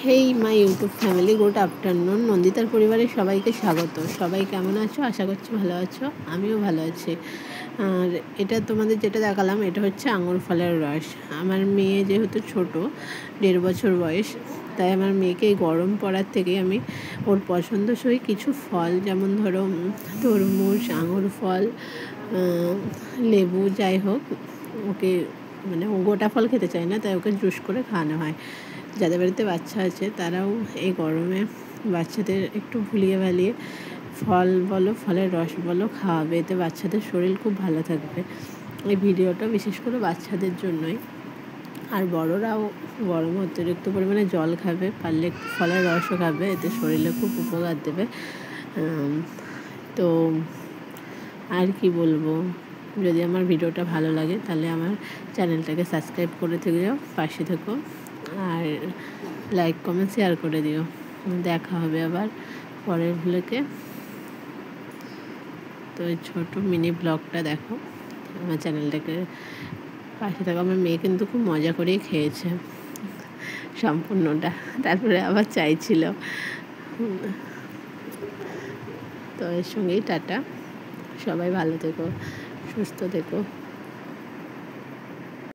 Hey my YouTube family, good afternoon. নন্দিতার পরিবারের সবাইকে স্বাগত। সবাই কেমন আছো? আশা করছি ভালো আছো। আমিও ভালো আছি। আর এটা তোমাদের যেটা দেখালাম, এটা হচ্ছে আঙুর ফলের রস। আমার মেয়ে যেহেতু ছোট, 1.5 বছর বয়স, তাই আমার মেয়েকে এই গরম পড়ার থেকে আমি ওর পছন্দসই কিছু ফল, যেমন ধরো তরমুজ, আঙুর ফল, লেবু, যাই হোক, ওকে মানে ও গোটা ফল খেতে চায় না, তাই ওকে জুস করে খাওয়ানো হয়। যাদের বাড়িতে বাচ্চা আছে তারাও এই গরমে বাচ্চাদের একটু ভুলিয়ে ভালিয়ে ফল বলো, ফলের রস বলো খাওয়াবে, এতে বাচ্চাদের শরীর খুব ভালো থাকবে। এই ভিডিওটা বিশেষ করে বাচ্চাদের জন্যই। আর বড়রাও গরমে অতিরিক্ত পরিমাণে জল খাবে, পারলে ফলের রসও খাবে, এতে শরীরে খুব উপকার দেবে। তো আর কি বলবো, যদি আমার ভিডিওটা ভালো লাগে তাহলে আমার চ্যানেলটাকে সাবস্ক্রাইব করে থেকেও পাশে থেকো, আর লাইক কমেন্ট শেয়ার করে দিও। দেখা হবে আবার পরের ব্লগে। তো এই ছোটো মিনি ব্লগটা দেখো, আমার চ্যানেলটাকে পাশে থাকো। আমার মেয়ে কিন্তু খুব মজা করেই খেয়েছে সম্পূর্ণটা, তারপরে আবার চাইছিল। তো এর সঙ্গেই টাটা, সবাই ভালো থেকো, সুস্থ থেকো।